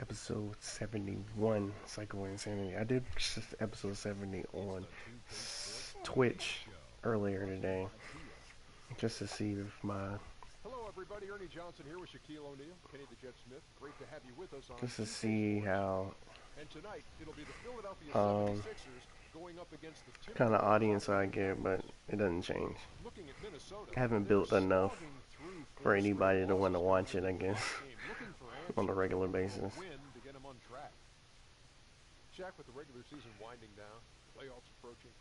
episode 71, Psycho Insanity. I did episode 70 on Twitch earlier today, just to see if my, Hello, everybody. Ernie Johnson here with Shaquille O'Neal, Kenny the Jet Smith. Great to have you with us on just to 2K see Sports. how And tonight, it'll be the Philadelphia um 76ers going up against the kind of Timberwolves audience out I in get, but Memphis. it doesn't change. Looking at Minnesota, I haven't they're built enough slogging through for 4 straight anybody to want to losses watch coming it, I into guess, tonight's game, looking for on a answers, regular looking for basis. a win to get them on track. Shaq, with the regular season winding down, playoffs approaching,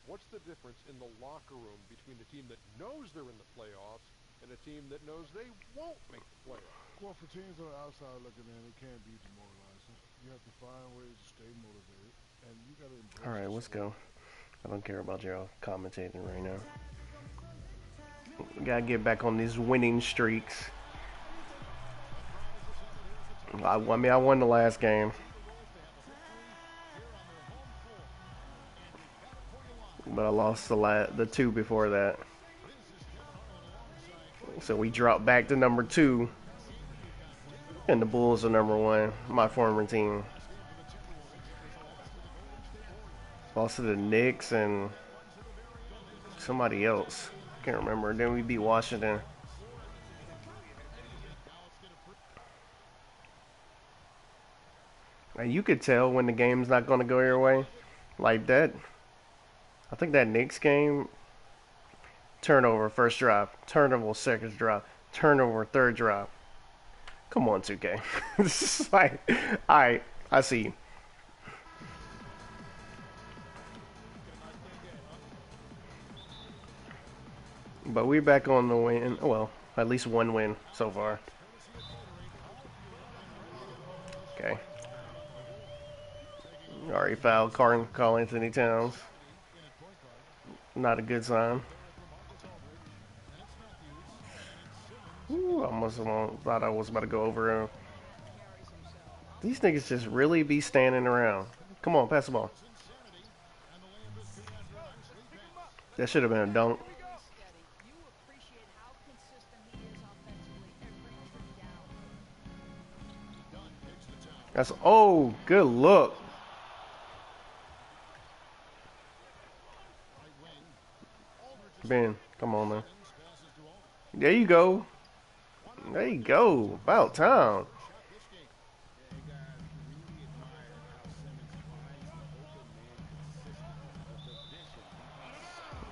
what's the difference in the locker room between the team that knows they're in the playoffs and a team that knows they won't make the playoffs? Well, for teams on the outside looking in, it can be demoralizing. You have to find ways to stay motivated, and you got to embrace Alright, the let's slump. go. I don't care about y'all commentating right now. We gotta get back on these winning streaks. I mean, I won the last game, but I lost the two before that. So we dropped back to number 2, and the Bulls are number 1. My former team lost to the Knicks and somebody else. Can't remember. Then we beat Washington. And you could tell when the game's not going to go your way. Like that. I think that Knicks game, turnover first drop, turnover second drop, turnover third drop. Come on, 2K. This is like, alright, I see you. But we're back on the win. Well, at least one win so far. Okay. Already fouled Carl Anthony Towns. Not a good sign. Ooh, I almost thought I was about to go over him. These niggas just really be standing around. Come on, pass the ball. That should have been a dunk. That's, oh, good look. Ben, come on, man. There you go. There you go. About time.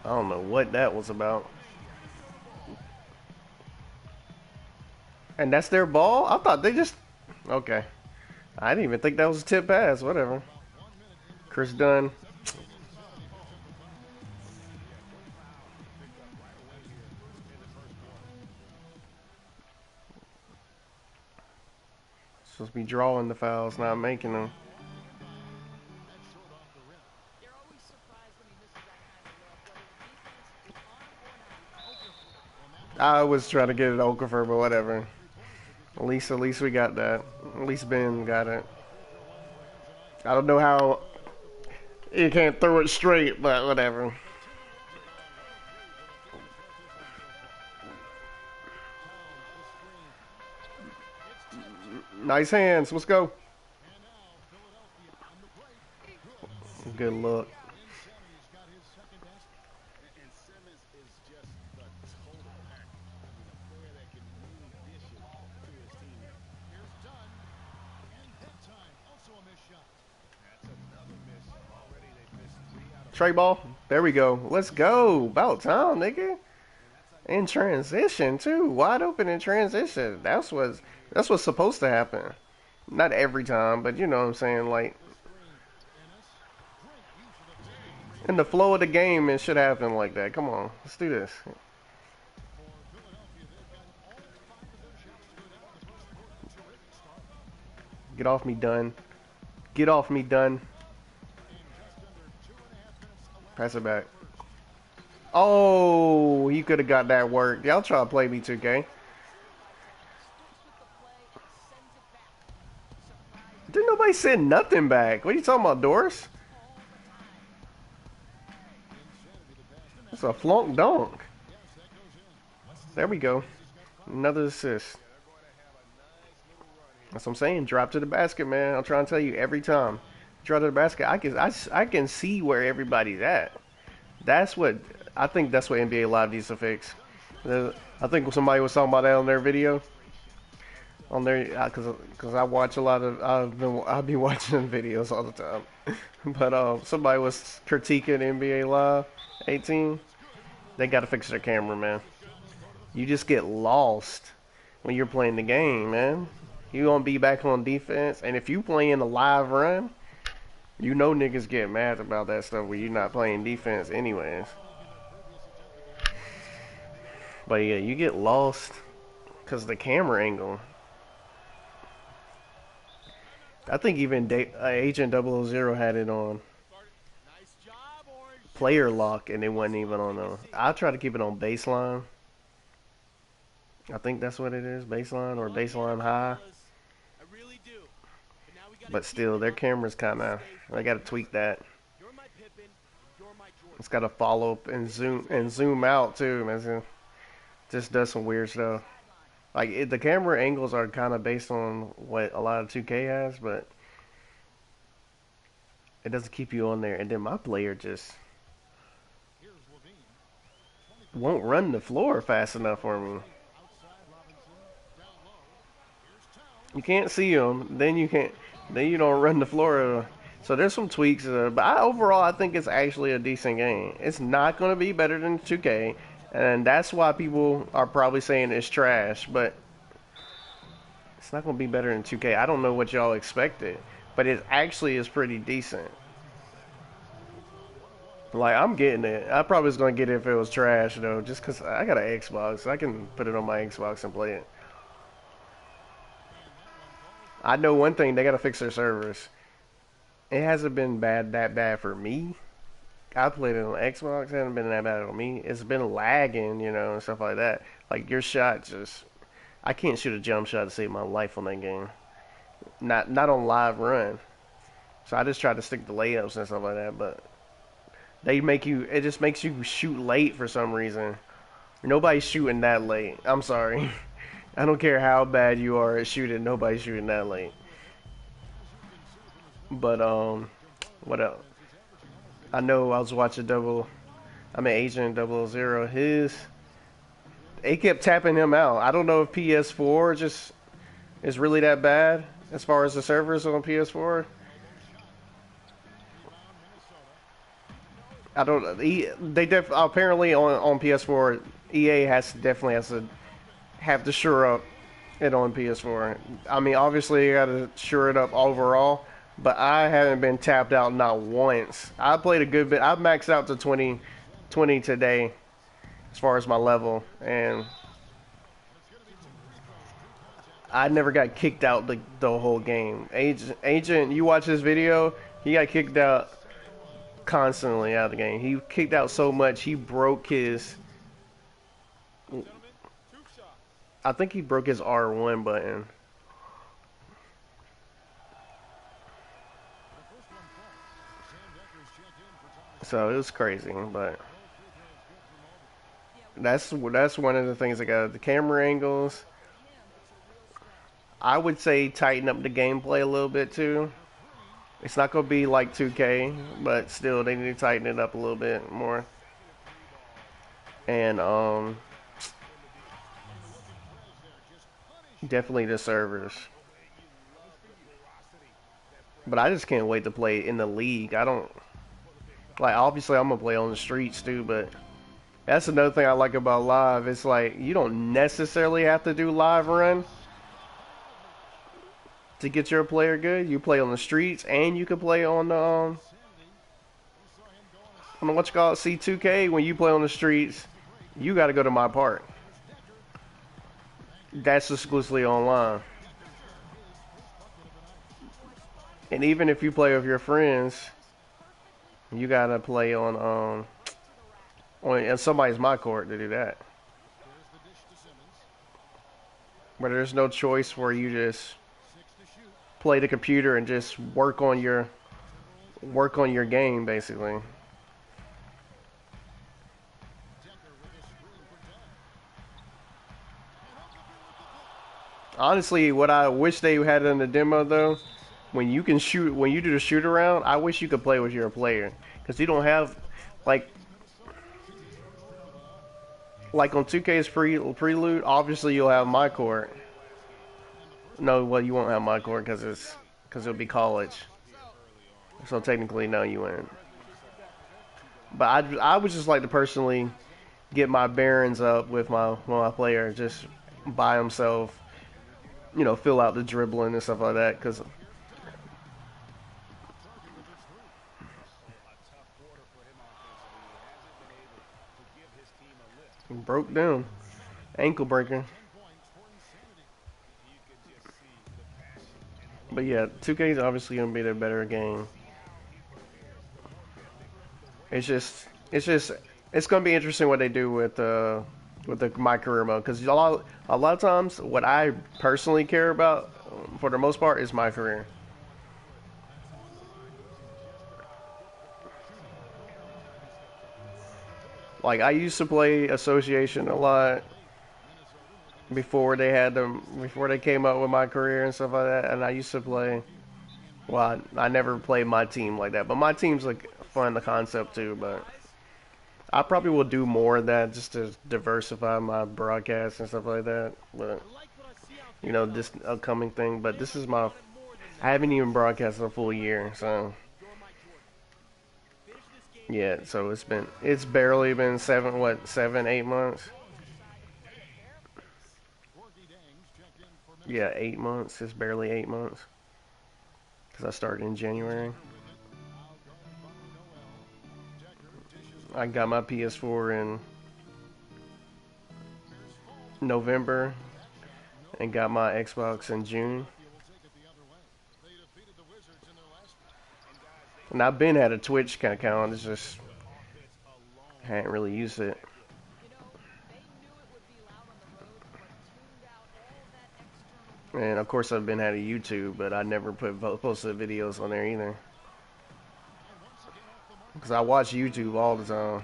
I don't know what that was about. And that's their ball? I thought they just... Okay. I didn't even think that was a tip pass. Whatever. Chris Dunn. Supposed to be drawing the fouls, not making them. I was trying to get it Okafor, but whatever. At least we got that. At least Ben got it. I don't know how you can't throw it straight, but whatever. Nice hands. Let's go. Good look. Trey ball. There we go. Let's go. About time, nigga. In transition too. Wide open in transition. That's what's supposed to happen. Not every time, but you know what I'm saying. Like in the flow of the game, it should happen like that. Come on, let's do this. Get off me, Dunn. Get off me, Dunn. Pass it back. Oh, he could have got that work. Y'all try to play me 2K. Didn't nobody send nothing back. What are you talking about, Doris? That's a flunk dunk. There we go. Another assist. That's what I'm saying. Drop to the basket, man. I'm trying to tell you every time. Drop to the basket. I can see where everybody's at. That's what I think. That's what NBA Live needs to fix. I think somebody was talking about that on their video. On there, cause I watch a lot of I've been watching videos all the time. But somebody was critiquing NBA Live 18. They got to fix their camera, man. You just get lost when you're playing the game, man. You gonna be back on defense, and if you playing a live run, you know niggas get mad about that stuff when you're not playing defense, anyways. But yeah, you get lost because the camera angle. I think even Agent 000 had it on player lock, and it wasn't even on the. I try to keep it on baseline. I think that's what it is, baseline or baseline high. But still, their camera's kind of. I got to tweak that. It's got to follow up and zoom out too, man. Just does some weird stuff. Like the camera angles are kind of based on what a lot of 2K has, but it doesn't keep you on there. And then my player just won't run the floor fast enough for me. You can't see him, then you can't. Then you don't run the floor. So there's some tweaks, but overall I think it's actually a decent game. It's not going to be better than 2K, and that's why people are probably saying it's trash. But it's not going to be better than 2K. I don't know what y'all expected, but it actually is pretty decent. Like, I'm getting it. I probably was going to get it if it was trash, though, just because I got an Xbox. I can put it on my Xbox and play it. I know one thing, they got to fix their servers. It hasn't been that bad for me. I played it on Xbox, it hasn't been that bad on me. It's been lagging, and stuff like that. Like, your shot just... I can't shoot a jump shot to save my life on that game. Not on live run. So I just try to stick to layups and stuff like that, but... it just makes you shoot late for some reason. Nobody's shooting that late. I'm sorry. I don't care how bad you are at shooting, nobody's shooting that late. But, what else? I know I was watching Agent 000. They kept tapping him out. I don't know if PS4 just is really that bad as far as the servers on PS4. I don't. Apparently on PS4, EA definitely has to have to shore up it on PS4. I mean, obviously you got to shore it up overall, but I haven't been tapped out not once. I played a good bit. I maxed out to 20 today as far as my level, and I never got kicked out the whole game. Agent, you watch this video, he got kicked out constantly out of the game. He kicked out so much, he broke his... I think he broke his R1 button. So it was crazy, but that's one of the things I got. The camera angles. I would say tighten up the gameplay a little bit too. It's not gonna be like 2K, but still they need to tighten it up a little bit more. And definitely the servers. But I just can't wait to play in the league. I don't like. Obviously, I'm gonna play on the streets too, but that's another thing I like about live. It's like you don't necessarily have to do live run to get your player good. You play on the streets, and you can play on the what you call it, C2K. When you play on the streets, you got to go to my park. That's exclusively online. And even if you play with your friends, you gotta play on somebody's my court to do that. But there's no choice where you just play the computer and just work on your game basically. Honestly, what I wish they had in the demo though, when you can shoot, when you do the shoot around, I wish you could play with your player, because you don't have, like, on 2K's prelude. Obviously, you'll have my court. No, well, you won't have my court because it'll be college. So technically, no, you wouldn't. But I would just like to personally get my bearings up with my player, just by himself. Fill out the dribbling and stuff like that. Because broke down, ankle breaker. But yeah, 2K is obviously gonna be the better game. It's just it's gonna be interesting what they do with the my career mode, because a lot of times what I personally care about for the most part is my career. Like, I used to play Association a lot before they came up with my career and stuff like that, and I used to play. Well, I never played my team like that, but my team's like fun, the concept too. But I probably will do more of that just to diversify my broadcast and stuff like that. But this upcoming thing. But this is my. I haven't even broadcast a full year, so yeah. So it's barely been 7, 8 months. Yeah, 8 months. It's barely 8 months because I started in January. I got my PS4 in November and got my Xbox in June. And I've been at a Twitch kind of account. It's just I hadn't really used it. And of course, I've been at a YouTube, but I never posted videos on there either. Because I watch YouTube all the time.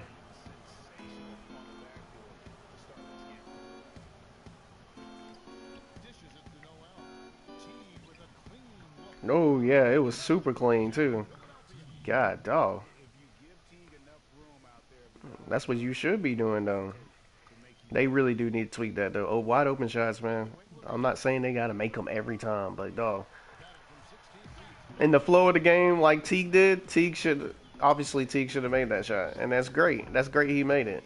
Oh yeah, it was super clean too. God, dog. That's what you should be doing though. They really do need to tweak that though. Oh, wide open shots, man. I'm not saying they gotta make them every time, but dog. In the flow of the game, like Teague did, Teague should have made that shot, and that's great. That's great he made it.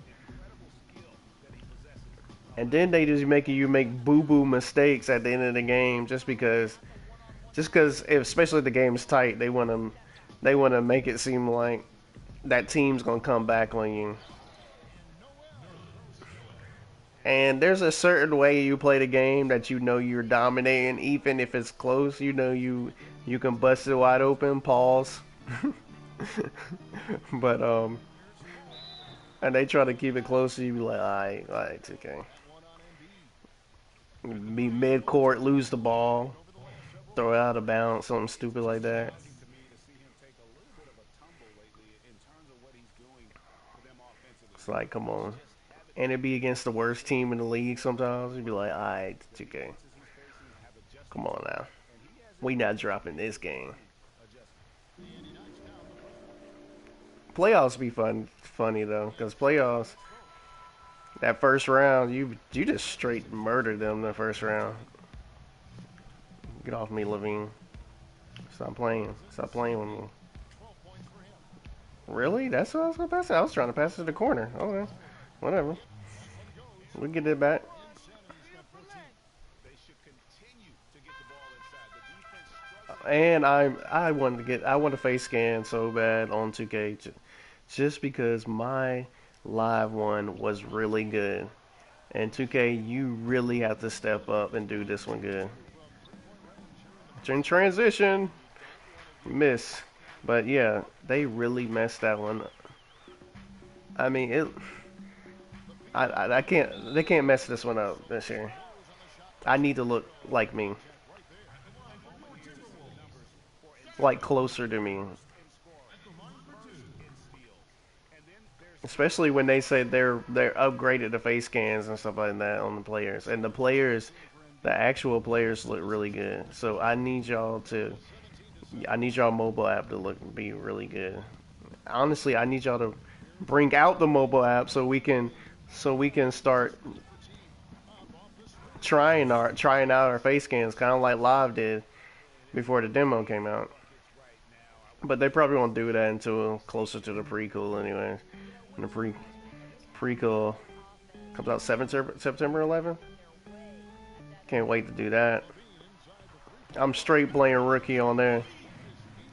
And then they just making you make boo boo mistakes at the end of the game just because especially if the game is tight, they want to make it seem like that team's gonna come back on you. And there's a certain way you play the game that you're dominating, even if it's close. You can bust it wide open. Pause. But and they try to keep it close, so you be like, all right, it's okay. Be mid court, lose the ball, throw it out of bounds, something stupid like that. It's like, come on. And it'd be against the worst team in the league sometimes. You'd be like, alright, it's okay. Come on now. We not dropping this game. Playoffs be funny though, because playoffs, that first round, you just straight murdered them the first round. Get off me, Levine. Stop playing. Stop playing with me. Really? That's what I was gonna pass it. I was trying to pass it to the corner. Okay, whatever. We get it back. And I want to face scan so bad on 2K, just because my live one was really good. And 2K, you really have to step up and do this one good. In transition, miss. But yeah, they really messed that one up. I mean, I can't. They can't mess this one up this year. I need to look like me, like closer to me. Especially when they say they're upgraded to face scans and stuff like that on the players, and the players The actual players look really good. So I need y'all mobile app to be really good. Honestly, I need y'all to bring out the mobile app so we can start trying out our face scans, kind of like Live did before the demo came out. But they probably won't do that until closer to the prequel, anyways. When the prequel comes out September 11th. Can't wait to do that. I'm straight playing rookie on there.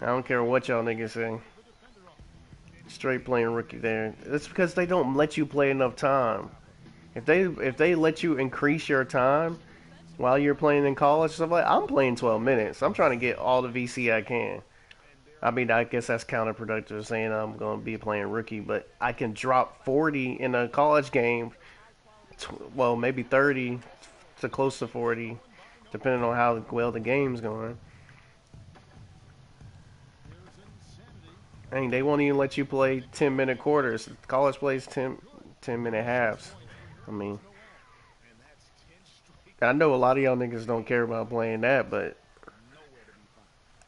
I don't care what y'all niggas say. Straight playing rookie there. That's because they don't let you play enough time. If they let you increase your time while you're playing in college stuff like, I'm playing 12 minutes. I'm trying to get all the VC I can. I mean, I guess that's counterproductive saying I'm going to be playing rookie, but I can drop 40 in a college game. Well, maybe 30 to close to 40, depending on how well the game's going. Dang, they won't even let you play 10-minute quarters. College plays 10-minute halves. I mean, I know a lot of y'all niggas don't care about playing that, but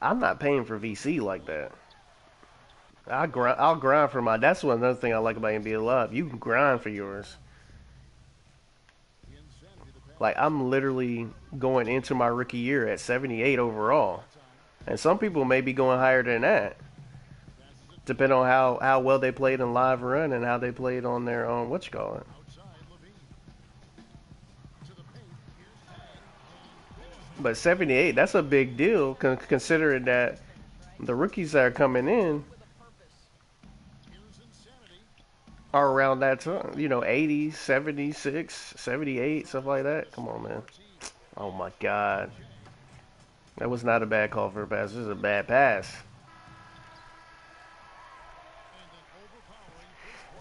I'm not paying for VC like that. I'll grind for my. That's one another thing I like about NBA Live. You can grind for yours. Like I'm literally going into my rookie year at 78 overall, and some people may be going higher than that, depending on how well they played in Live Run and how they played on their own whatchamacallit. But 78, that's a big deal considering that the rookies that are coming in are around that time. You know, 80, 76, 78, stuff like that. Come on, man. Oh my God. That was not a bad call for a pass. This is a bad pass.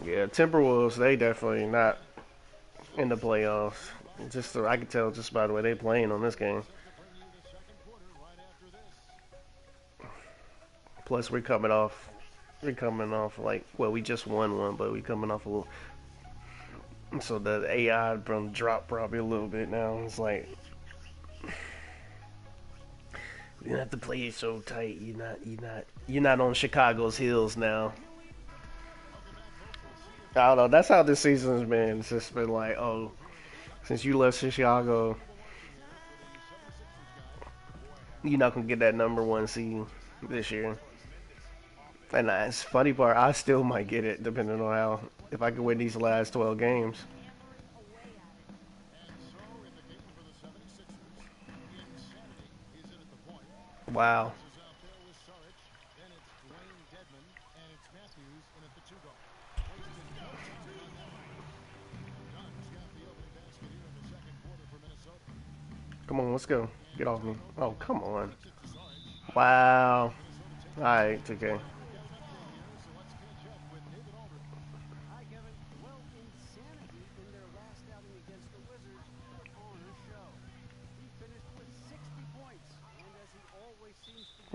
Yeah, Timberwolves, they definitely not in the playoffs. Just so I can tell just by the way they playing on this game. Plus, we're coming off like, well, we just won one, but we coming off a little. So the AI from drop probably a little bit now. It's like you don't have to play it so tight. You're not on Chicago's heels now. I don't know. That's how this season's been. It's just been like, oh, since you left Chicago, you're not gonna get that #1 seed this year. And that's funny part. I still might get it depending on how if I can win these last 12 games. Wow. Come on, let's go. Get off me. Oh, come on. Wow. All right, okay.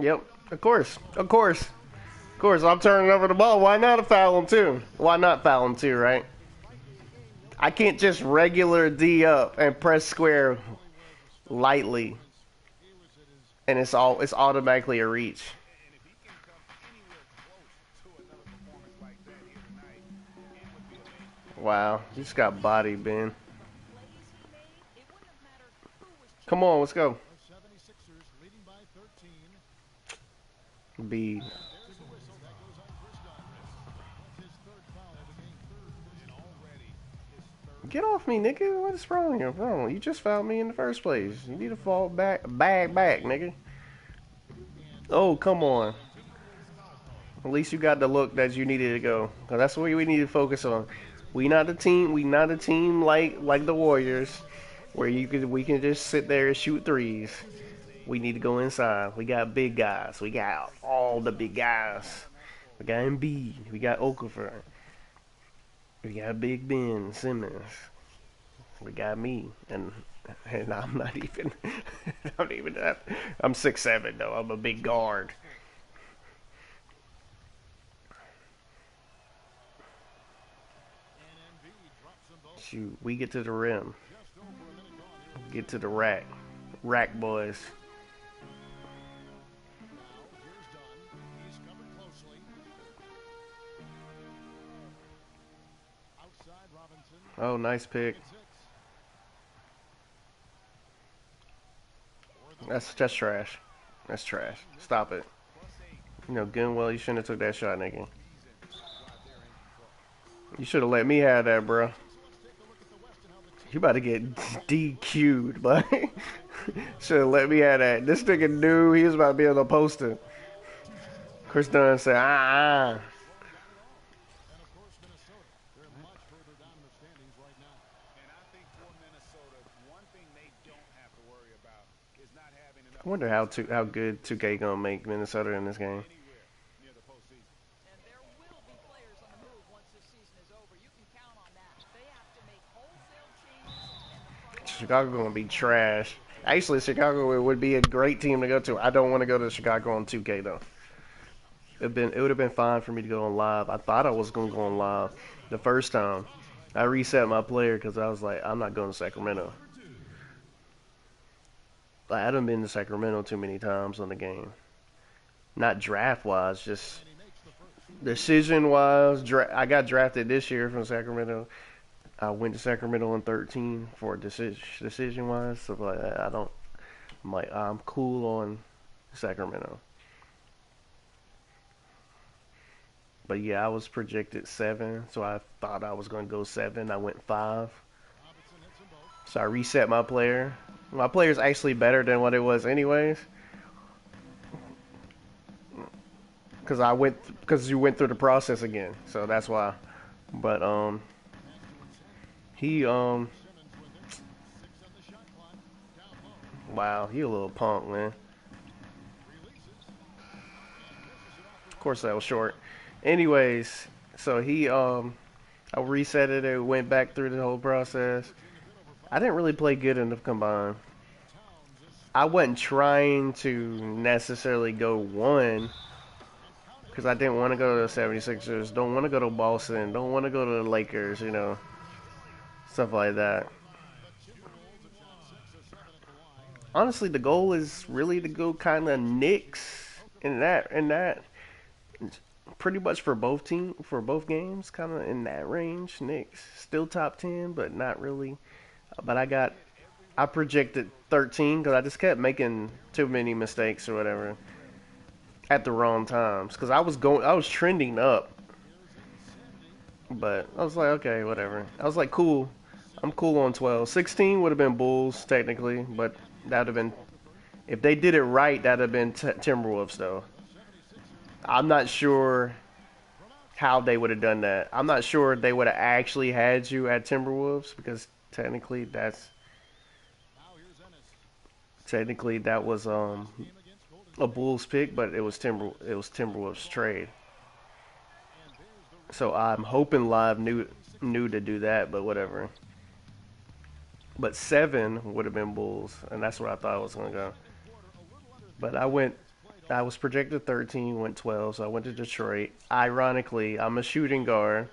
Yep. Of course. Of course. Of course. I'm turning over the ball. Why not foul him too? Why not foul him too? Right? I can't just regular D up and press square lightly, and it's automatically a reach. Wow, you just got body, Ben. Come on, let's go. B. Get off me, nigga. What is wrong here? Wrong. You just fouled me in the first place. You need to fall back, back, nigga. Oh, come on. At least you got the look that you needed to go. Cause that's what we need to focus on. We not a team. We not a team like the Warriors, where we can just sit there and shoot threes. We need to go inside. We got big guys. We got all the big guys. We got Embiid. We got Okafor. We got Big Ben Simmons. We got me, and I'm not even. I'm even that. I'm 6'7" though. I'm a big guard. Shoot, we get to the rim. Get to the rack. Rack boys. Now, here's Dunn. He's covered closely. Outside Robinson. Oh, nice pick. It's six. That's trash. That's trash. Stop it. You know, Gunwell, you shouldn't have took that shot, nigga. You should have let me have that, bro. You about to get DQ'd, but should have let me have that. This nigga knew he was about to be on the poster. Chris Dunn said, And of course, Minnesota. They're much further down in the standings right now. And I think for Minnesota, one thing they don't have to worry about is not having enough I wonder how good 2K gonna make Minnesota in this game. anywhere near the postseason. And there will be players on the move once this season is over. You can count on that. They have to make wholesale changes, and the front Chicago gonna be trash. Actually, Chicago would be a great team to go to. I don't want to go to Chicago on 2K though. It would have been fine for me to go on live. I thought I was gonna go on live the first time. I reset my player because I was like, I'm not going to Sacramento. I haven't been to Sacramento too many times on the game. Not draft wise, just decision wise. I got drafted this year from Sacramento. I went to Sacramento in 13 for decision wise, stuff like that. I'm cool on Sacramento. But yeah, I was projected 7, so I thought I was going to go 7. I went 5. So I reset my player. My player's actually better than what it was anyways. Because you went through the process again. So that's why. But he wow, he a little punk, man. Of course that was short. Anyways, so I reset it. It went back through the whole process. I didn't really play good in the combine. I wasn't trying to necessarily go 1 because I didn't want to go to the 76ers. Don't want to go to Boston. Don't want to go to the Lakers. You know, stuff like that. Honestly, the goal is really to go kind of Knicks in that. Pretty much for both games, kind of in that range. Knicks still top 10, but not really. But I projected 13 because I just kept making too many mistakes or whatever at the wrong times. Because I was trending up, but I was like, okay, whatever. I was like, cool. I'm cool on 12. 16 would have been Bulls technically, but that would have been, if they did it right, that would have been Timberwolves though. I'm not sure how they would have done that. I'm not sure they would have actually had you at Timberwolves because technically that was a Bulls pick, but it was Timberwolves trade. So I'm hoping Live knew to do that, but whatever. But 7 would have been Bulls, and that's where I thought I was gonna go. But I was projected 13, went 12, so I went to Detroit. Ironically, I'm a shooting guard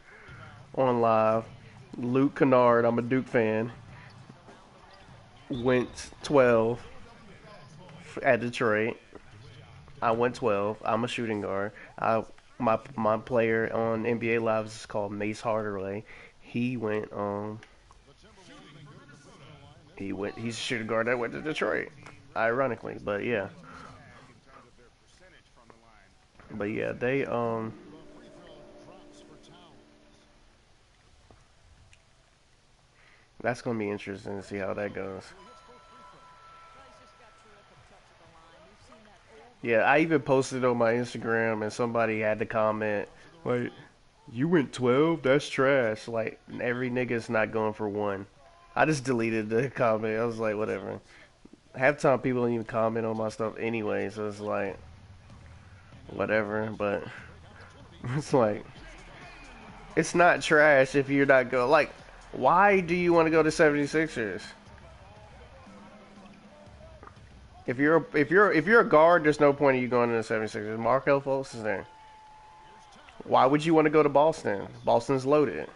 on Live. Luke Kennard, I'm a Duke fan, went 12 at Detroit. I went 12. I'm a shooting guard. My player on NBA Live is called Mace Hardaway. He's a shooting guard that went to Detroit. Ironically, but yeah. But yeah, they that's gonna be interesting to see how that goes. Yeah, I even posted on my Instagram and somebody had to comment, like, you went 12? That's trash. Like, every nigga's not going for 1. I just deleted the comment. I was like, whatever. Half the time people don't even comment on my stuff anyway, so it's like, whatever. But it's like, it's not trash if you're not going. Like, why do you want to go to 76ers? If you're a guard, there's no point in you going to the 76ers. Markelle Fultz is there. Why would you want to go to Boston? Boston's loaded.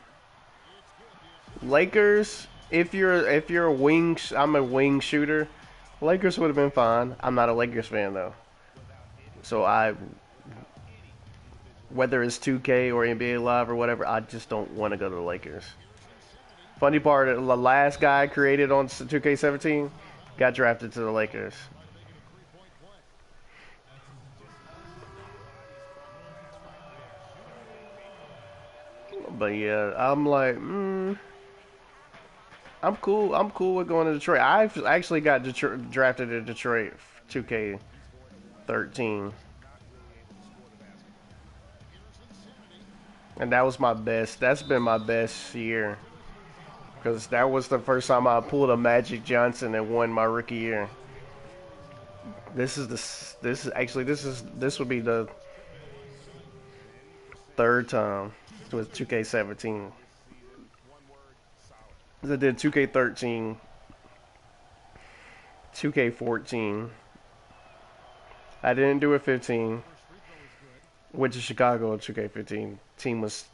Lakers, if you're a wing, I'm a wing shooter. Lakers would have been fine. I'm not a Lakers fan though, so whether it's 2K or NBA Live or whatever, I just don't want to go to the Lakers. Funny part, the last guy created on 2K17 got drafted to the Lakers. But yeah, I'm like, I'm cool. I'm cool with going to Detroit. I actually got drafted to Detroit 2K13, and that was my best. That's been my best year because that was the first time I pulled a Magic Johnson and won my rookie year. This would be the third time with 2K17. I did 2K13, 2K14. I didn't do it 15. Went to Chicago in 2K15. Team was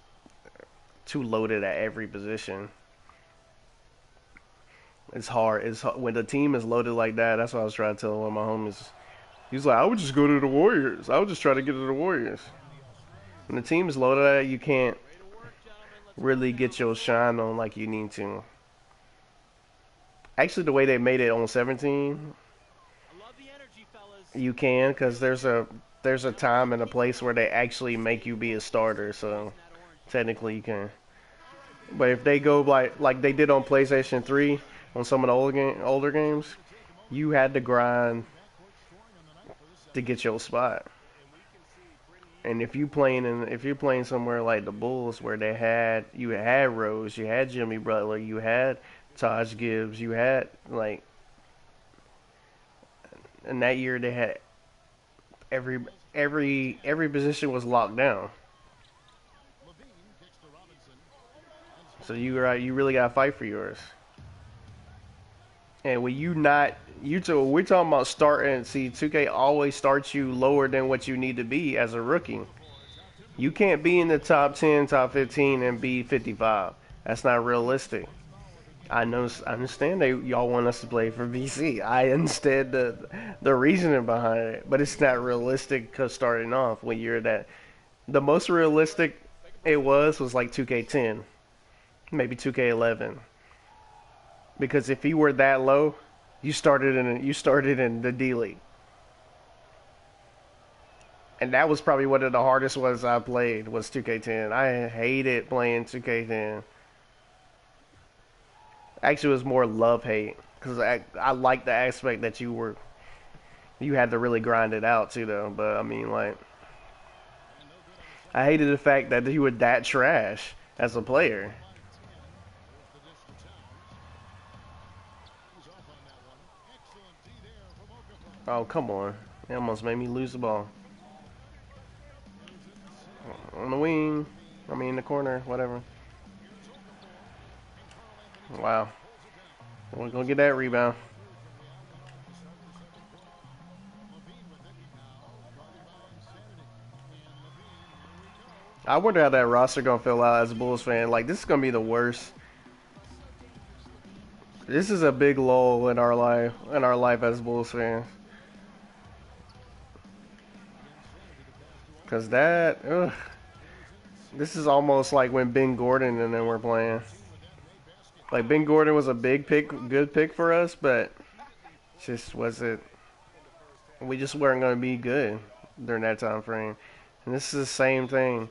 too loaded at every position. It's hard. When the team is loaded like that. That's what I was trying to tell one of my homies. He's like, I would just go to the Warriors. I would just try to get to the Warriors. When the team is loaded at it, you can't really get your shine on like you need to. Actually, the way they made it on 17, you can, because there's a time and a place where they actually make you be a starter. So technically, you can. But if they go like they did on PlayStation 3 on some of the older games, you had to grind to get your spot. And if you playing somewhere like the Bulls where you had Rose, you had Jimmy Butler, you had Taj Gibbs, you had and that year they had every position was locked down. So you really gotta fight for yours. And when we're talking about starting. See, 2K always starts you lower than what you need to be as a rookie. You can't be in the top 10, top 15, and be 55. That's not realistic. I understand y'all want us to play for VC. I understand the reasoning behind it, but it's not realistic because starting off when you're that. The most realistic it was like 2K10, maybe 2K11. Because if you were that low, you started in the D League. And that was probably one of the hardest ones I played was 2K10. I hated playing 2K10. Actually, it was more love-hate. Because I like the aspect that you had to really grind it out, too, though. But, I mean, like, I hated the fact that you were that trash as a player. Oh, come on. It almost made me lose the ball. On the wing. I mean, in the corner, whatever. Wow. We're going to get that rebound. I wonder how that roster going to fill out as a Bulls fan. Like, this is going to be the worst. This is a big lull in our life as Bulls fans. Because this is almost like when Ben Gordon and them were playing. Like, Ben Gordon was a good pick for us, but just wasn't. We just weren't going to be good during that time frame. And this is the same thing.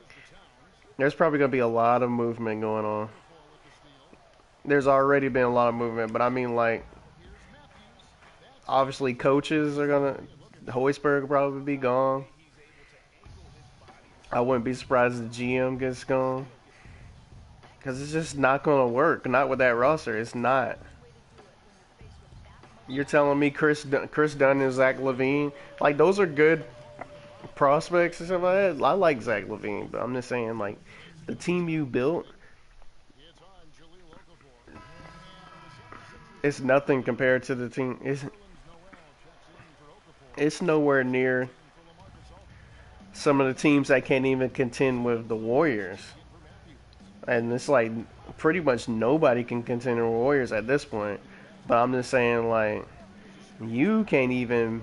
There's probably going to be a lot of movement going on. There's already been a lot of movement, but I mean, like, obviously coaches are going to. Hoiberg will probably be gone. I wouldn't be surprised if the GM gets gone. Because it's just not going to work. Not with that roster. It's not. You're telling me Chris Dunn and Zach LaVine, like, those are good prospects and stuff like that. I like Zach LaVine, but I'm just saying, like, the team you built, it's nothing compared to the team. It's nowhere near some of the teams that can't even contend with the Warriors. And it's like pretty much nobody can contend with the Warriors at this point. But I'm just saying, like, You can't even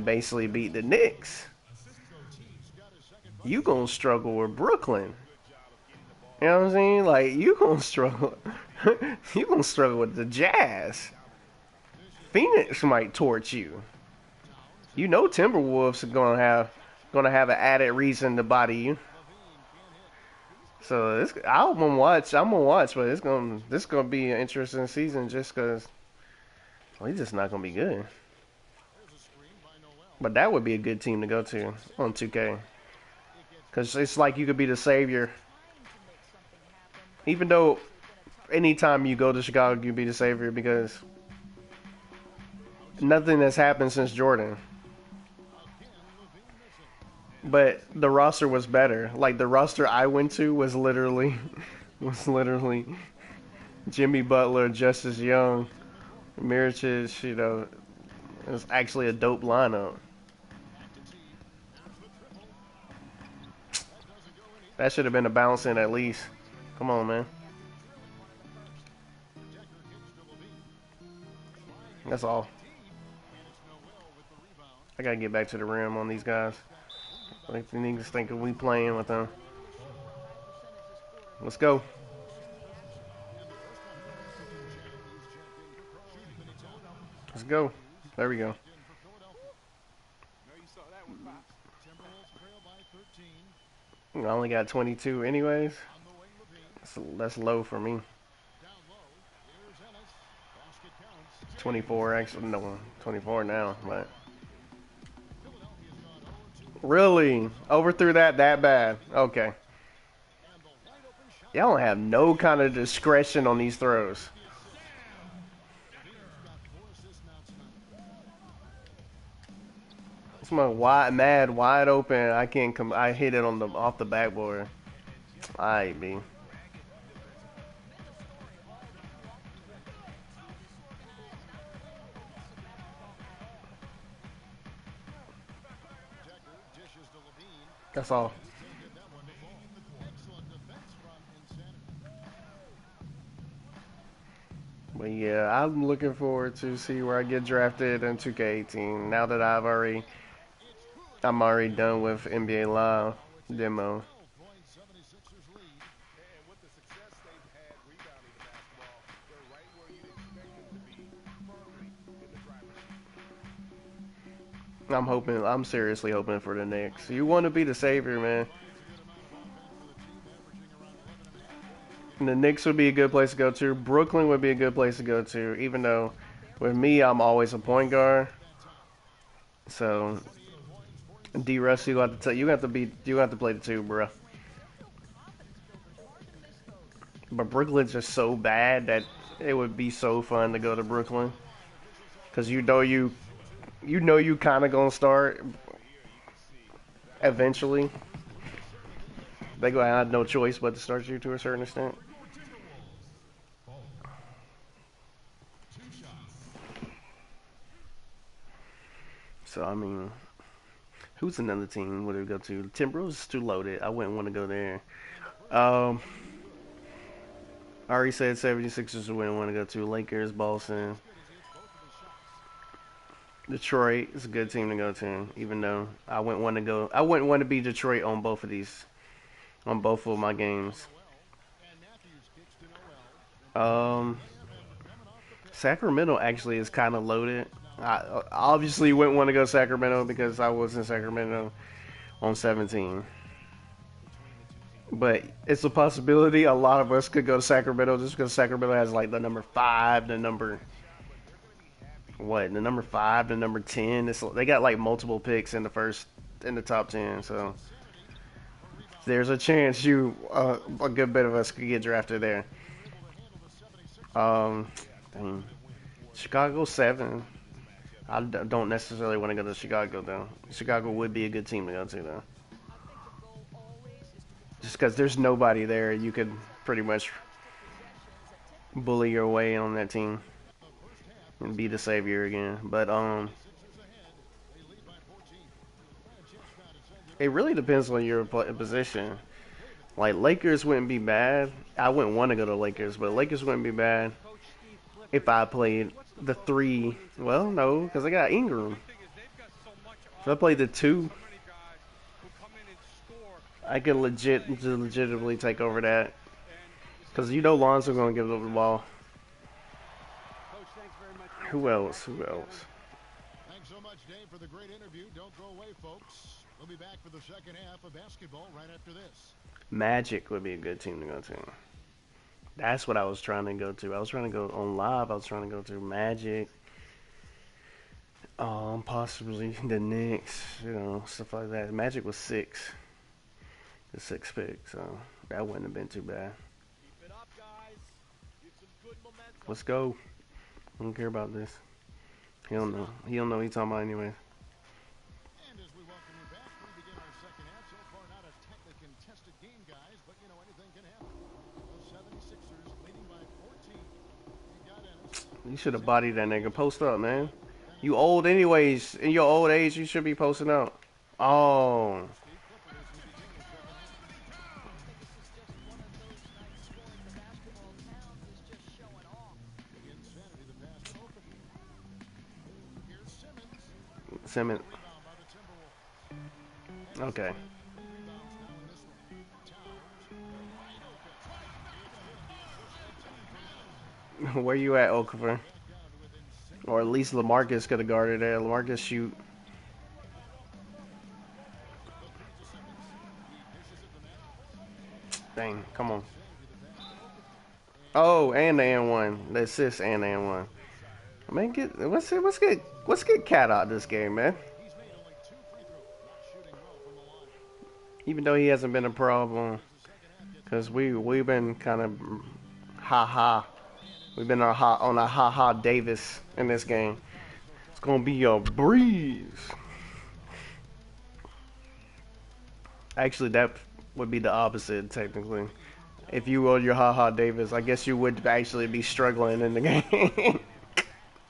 basically beat the Knicks. You gonna struggle with Brooklyn. You know what I'm saying? Like you gonna struggle. You gonna struggle with the Jazz. Phoenix might torch you. You know Timberwolves are gonna have an added reason to body you. So I'm gonna watch. But this gonna be an interesting season just because he's just not gonna be good. But that would be a good team to go to on 2K because it's like you could be the savior. Even though anytime you go to Chicago, you can be the savior because nothing has happened since Jordan. But the roster was better. Like the roster I went to was literally Jimmy Butler, Justice Young, Mirotic. It was actually a dope lineup. That should have been a bounce in at least. Come on, man. That's all. I gotta get back to the rim on these guys. Like the niggas thinking we playing with them. Let's go. Let's go. There we go. I only got 22 anyways. That's low for me. 24 actually, no, 24 now, but really overthrew that bad. Okay. Y'all don't have no kind of discretion on these throws. It's my wide open. I can't come. I hit it on the off the backboard. Alright, B. That's all. But yeah, I'm looking forward to see where I get drafted in 2K18. Now that I'm already done with NBA Live demo. I'm seriously hoping for the Knicks. You want to be the savior, man. And the Knicks would be a good place to go to. Brooklyn would be a good place to go to, even though with me, I'm always a point guard. So, D-Russ, you have to play the two, bro. But Brooklyn's just so bad that it would be so fun to go to Brooklyn, because you kind of gonna start eventually. They gonna have no choice but to start you to a certain extent. So I mean, who's another team would it go to? Timberwolves is too loaded. I wouldn't want to go there. I already said 76ers wouldn't want to go to. Lakers, Boston. Detroit is a good team to go to, even though I wouldn't want to be Detroit on both of my games. Sacramento actually is kind of loaded. I obviously wouldn't want to go to Sacramento because I was in Sacramento on 17. But it's a possibility a lot of us could go to Sacramento just because Sacramento has like the number 5, the number 10. They got like multiple picks in the top 10. So there's a chance a good bit of us could get drafted there. Chicago 7. I don't necessarily want to go to Chicago though. Chicago would be a good team to go to though. Just because there's nobody there, you could pretty much bully your way on that team and be the savior again. But it really depends on your position. Like Lakers wouldn't be bad. I wouldn't want to go to Lakers, but Lakers wouldn't be bad. If I played the 3, well, no, because I got Ingram. If I played the 2, I could legitimately take over that. Because you know Lonzo going to give up the ball. Who else? Who else? Thanks so much, Dave, for the great interview. Don't go away, folks. We'll be back for the second half of basketball right after this. Magic would be a good team to go to. That's what I was trying to go to. I was trying to go on live. I was trying to go to Magic. Possibly the Knicks. You know, stuff like that. Magic was 6. The 6th pick. So that wouldn't have been too bad. Let's go. I don't care about this. He don't know. He don't know what he's talking about anyway. And as we welcome you back, we begin our second half. So far, not a technically contested game, guys, but, you know, anything can happen. The 76ers leading by 14. You got Ennis. You should have bodied that nigga. Post up, man. You old anyways. In your old age, you should be posting up. Oh. Steve Clifford as we begin the second half. I think this is just one of those nights scoring the basketball Towns is just showing off. The insanity, the pass to Okafor. Here's Simmons. Simmons. Rebound by the Timberwolves. Okay. 3 rebounds now in this one. Towns. Wide open. It's good. Where you at, Okafor? Back down to within 6. Or at least LaMarcus could have guarded that. LaMarcus shoot. The 3 to Simmons. He dishes it to Magic. Dang, come on. Save to the pass to Okafor. Oh, and the N1. The assist and the N1. Man, let's get Cat out of this game, man. He's made only 2 free throws. Not shooting well from the line. Even though he hasn't been a problem, The second half gets because we've been kind of ha. We've been on a ha Davis in this game. It's gonna be a breeze. Actually, that would be the opposite technically. If you were your ha Davis, I guess you would actually be struggling in the game.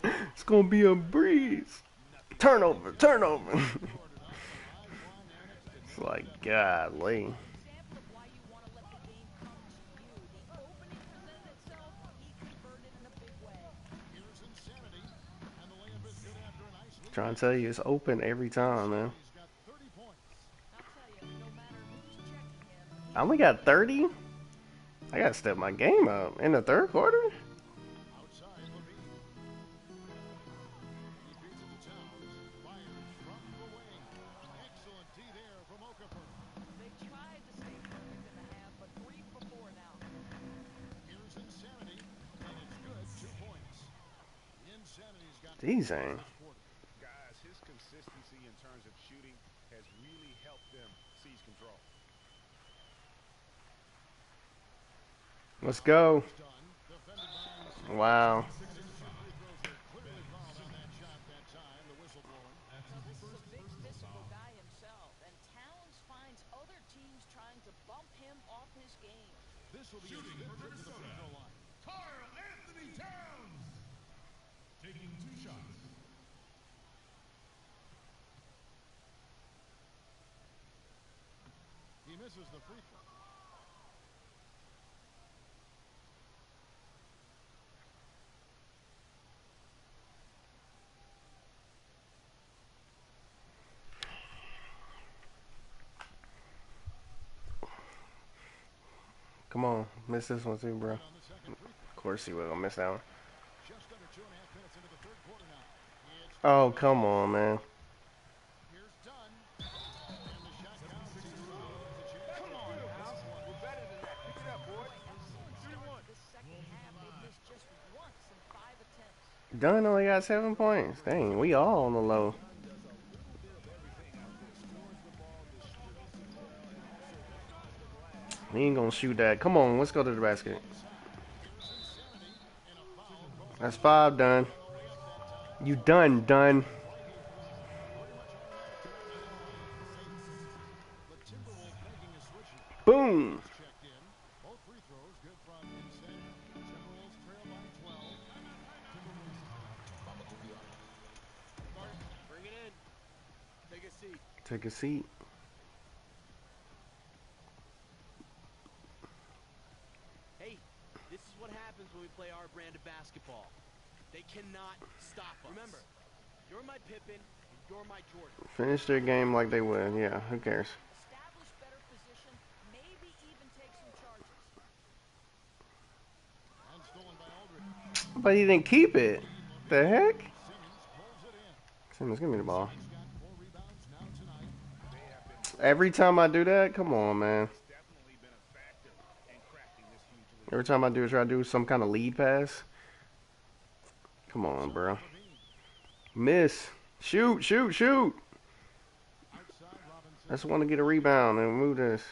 It's gonna be a breeze. Turnover. It's like, golly. Example of why you want to let the game come to you. The opening presented itself, he converted in a big way. Here's Insanity. And the layup is good after a nice lead. Trying to tell you, it's open every time, man. He's got 30 points. I'll tell you, no matter who's checking him, I only got 30. I gotta step my game up in the third quarter. Outside Levine. He feeds it to Towns. Fires from the wing. Excellent D there from Okafor. they tried to stay perfect in the half, but 3 for 4 now. Here's Insanity. And it's good. 2 points. Insanity's got Jeez, ain't. this quarter. Guys, his consistency in terms of shooting has really helped them seize control. Let's go. Done. Defended by Insanity. Wow. 2 free throws are clearly called on that shot that time. The whistle blowing. Well, this is a big physical guy himself, and Towns finds other teams trying to bump him off his game. This will be his 5th trip to the free throw line. Karl Anthony Towns taking 2 shots. He misses the free throw. Come on, miss this one too, bro. On the second free throw. Of course he will gonna miss that one. Just under 2.5 minutes into the third quarter now. It's Oh, come on, man. Here's Dunn. And the shot counts. He's fouled. There's a chance. Come on, We're better than that. Pick it up, boys. This second half, they missed just once in 5 attempts. Dunn only got 7 points. Dang, we all on the low. He ain't gonna shoot that. Come on, let's go to the basket. That's 5 done. You done. the Timberwolves making a switch here. Boom. Checked in. Both free throws good from Insanity. Timberwolves trail by 12. Bring it in. Take a seat. Take a seat. Hey, this is what happens when we play our brand of basketball. They cannot stop us. Remember, you're my Pippen, and you're my Jordan. Finish their game like they would. Yeah, who cares? Establish better position, maybe even take some charges. And stolen by Aldridge. But he didn't keep it. The heck? Simmons pulls it in. Simmons, give me the ball. He's got 4 rebounds now tonight. They have been Every time I do that, come on, man. definitely been a factor in cracking this huge lead. Every time I try to do some kind of lead pass. Come on, bro. Miss. Shoot, shoot, shoot. Outside, Robinson I just want to get a rebound and move this.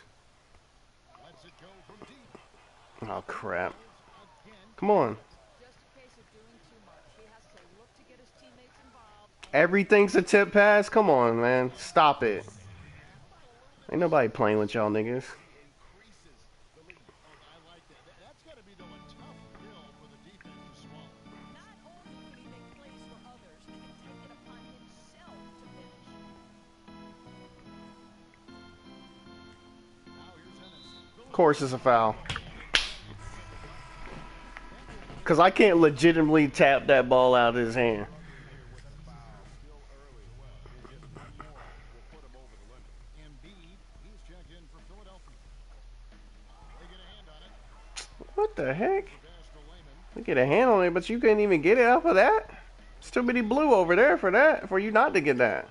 lets it go from deep. Oh, crap. Again, Come on. Just a case of doing too much. He has to look to get his teammates involved. Everything's a tip pass? Come on, man. Stop it. Ain't nobody playing with y'all niggas. increases the lead. Oh, I like that. That's got to be the one tough pill for the defense to swallow. Not only can he make plays for others, he can take it upon himself to finish. Now here's Ennis. Of course it's a foul. Because I can't legitimately tap that ball out of his hand. Still early. And just one more will put him over the limit. Embiid, he's checked in for Philadelphia. They get a hand on it. What the heck? Pass to Layman. We get a hand on it, but you couldn't even get it off of that? It's too many blue over there for that, for you not to get that.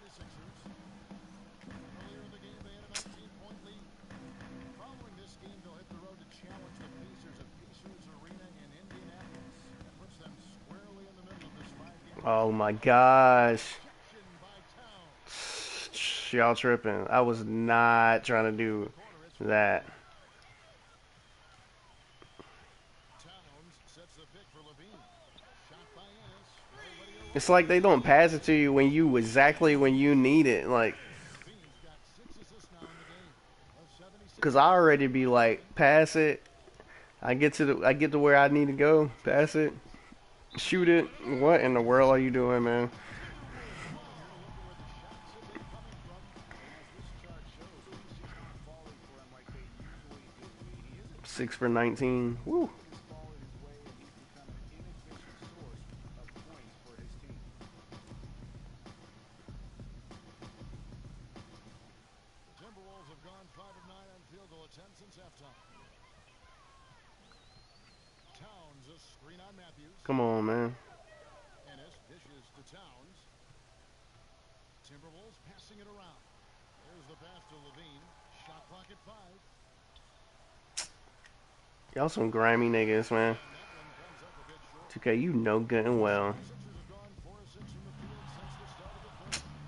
Earlier in the game, they had a 19-point lead. Following this game, they'll hit the road to challenge the Pacers at Pacers Arena in Indianapolis. That puts them squarely in the middle of this 5-game Oh my gosh. action by Towns. Y'all tripping. I was not trying to do that. Towns sets the pick for Levine. Shot by Ennis. Everybody around. It's like they don't pass it to you when you need it. Like, Levine's got 6 assists now in the game. A 76 cause I already be like, pass it. I get to where I need to go. Pass it. Shoot it. What in the world are you doing, man? Falling for him like they usually do. He isn't 6 for 19. Woo. his ball in his way, and he's become an inefficient source of points for his team. The Timberwolves have gone 5 of 9 on field goal attempts since halftime. Towns, a screen on Matthews. Come on, man. Ennis dishes to Towns. Timberwolves passing it around. There's the pass to Levine. Shot clock at 5. Y'all some grimy niggas, man. And that one comes up a bit short. 2K, you know good and well. Sixers have gone 4 of 6 from the field since the start of the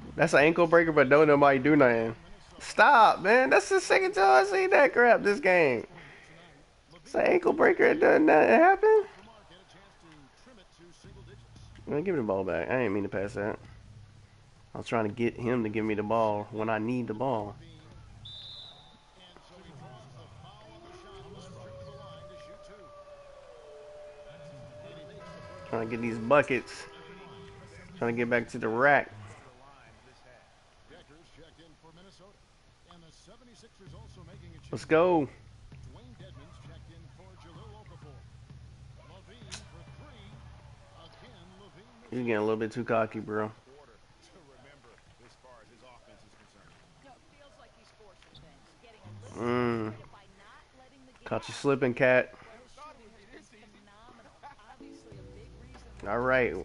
fourth. That's an ankle breaker, but don't nobody do nothing. Stop, man. That's the second time I seen that crap this game. It's an ankle breaker. It doesn't nothing happen. Mark had a chance to trim it to single digits. Man, give me the ball back. I didn't mean to pass that. I was trying to get him to give me the ball when I need the ball. And so he draws the foul on the shot. Almost tripped to the line to shoot 2. And he makes the first. Trying to get these buckets. Trying to get back to the rack. Deckers checked in for Minnesota. And the 76ers also making a change. Let's go. Dwayne Dedmon's checked in for Jahlil Okafor. Levine for 3. Again, Levine. You're getting a little bit too cocky, bro. Quarter to remember as far as his offense is concerned. No, it feels like he's forcing things. Getting a little frustrated by not letting the game Caught you slipping, cat. Well, his shooting has been phenomenal. Obviously a big reason. All right.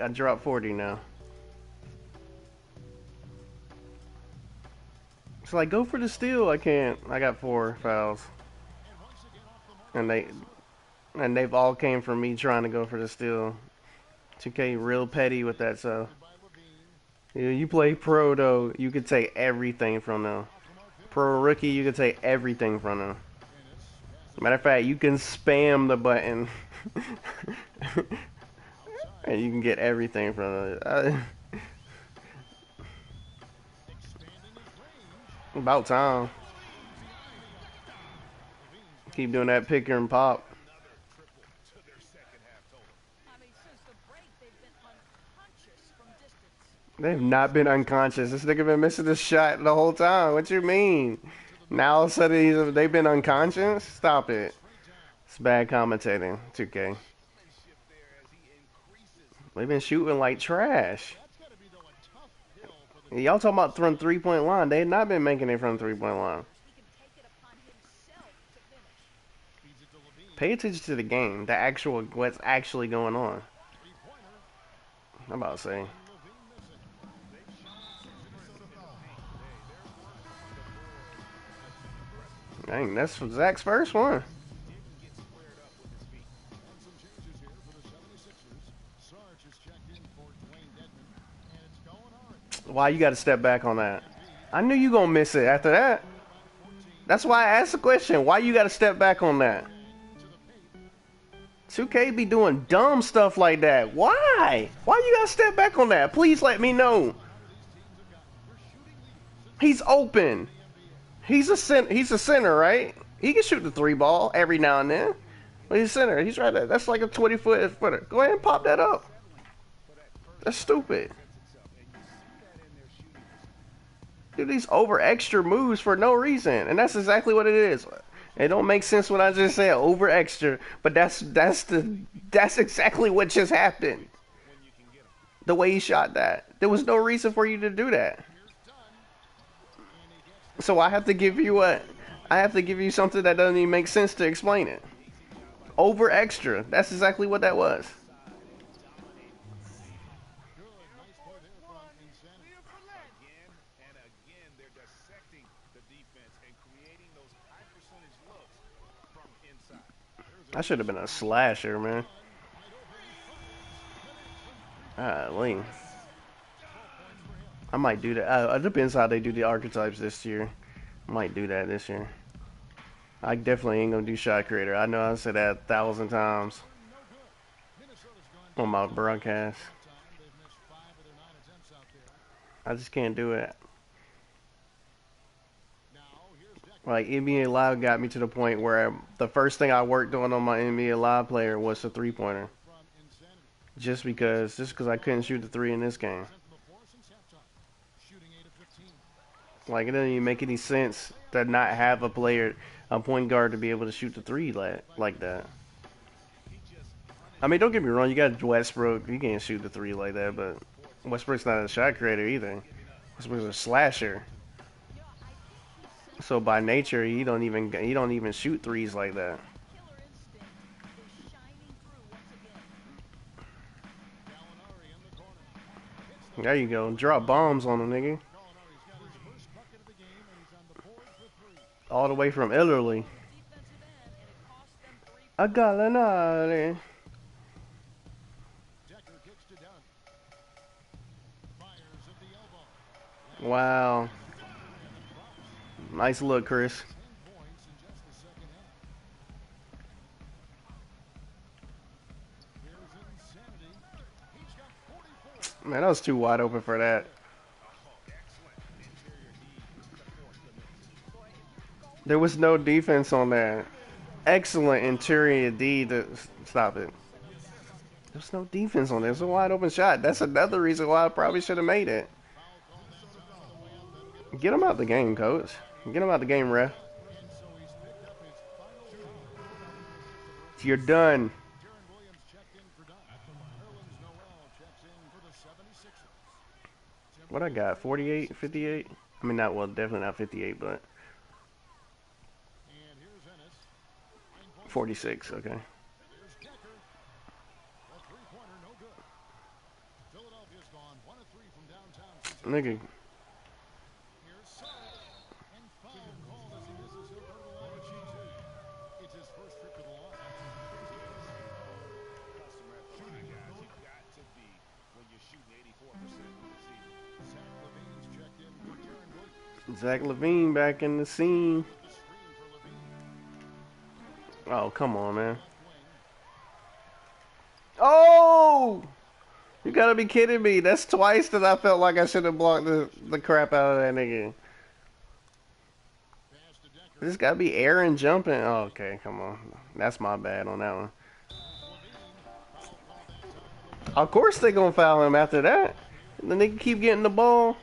I dropped 40 now. It's like, go for the steal. I can't. I got 4 fouls. And they've all came from me trying to go for the steal. 2K real petty with that, so. Yeah, you play pro, though. You could take everything from them. Pro rookie, you could take everything from them. Matter of fact, you can spam the button. And you can get everything from it. About time. Keep doing that picker and pop. Another triple to their second half total. I mean, since the break, they've been unconscious from distance. They've not been unconscious. This nigga been missing this shot the whole time. What you mean? Now all of a sudden they've been unconscious? Stop it. It's bad commentating, 2K. Ship there as he increases They've been shooting like trash. That's got to be, though, a tough hill for the Y'all talking about from 3-point line. They had not been making it from 3-point line. He can take it upon himself to finish. feeds it to Levine. Pay attention to the game. The actual, what's actually going on. Three-pointer. I'm about to say. Levine missing. Dang, that's Zach's first one. And some changes here for the 76ers. Sarge is checked in for Dwayne Dedman. And it's going Oregon. Why you got to step back on that? I knew you gonna miss it after that. That's why I asked the question. Why you got to step back on that? 2K be doing dumb stuff like that. Why? Why you got to step back on that? Please let me know. He's open. He's a center, right? He can shoot the 3 ball every now and then. But he's a center. He's right there. That's like a 20-foot footer. Go ahead and pop that up. That's stupid. Do these over extra moves for no reason, and that's exactly what it is. It don't make sense what I just said, over extra, but that's exactly what just happened. The way he shot that, there was no reason for you to do that. So I have to give you something that doesn't even make sense to explain it. Over extra, that's exactly what that was. I should have been a slasher, man. Golly. I might do that. It depends how they do the archetypes this year. I might do that this year. I definitely ain't gonna do shot creator. I know I said that 1,000 times on my broadcast. I just can't do it. Like, NBA Live got me to the point where the first thing I worked on my NBA Live player was a 3-pointer. Just because I couldn't shoot the 3 in this game. Like, it doesn't even make any sense to not have a point guard to be able to shoot the 3 like that. I mean, don't get me wrong, you got Westbrook, he can't shoot the 3 like that, but Westbrook's not a shot creator either. Westbrook's a slasher. So by nature, he don't even shoot 3s like that. There you go. Drop bombs on him, nigga. All the way from Ellerly. A Gallinari. Wow. Nice look, Chris. Man, that was too wide open for that. There was no defense on that. Excellent interior D to stop it. There's no defense on there. It's a wide open shot. That's another reason why I probably should have made it. Get him out the game, coach. Get him out the game, ref. You're done. What I got? 48, 58? I mean, not, well, definitely not 58, but 46, okay. Nigga. Zach Levine back in the scene. Oh, come on, man. Oh! You gotta be kidding me. That's twice that I felt like I should have blocked the crap out of that nigga. This gotta be Aaron jumping. Oh, okay, come on. That's my bad on that one. Of course they gonna foul him after that. The nigga keep getting the ball.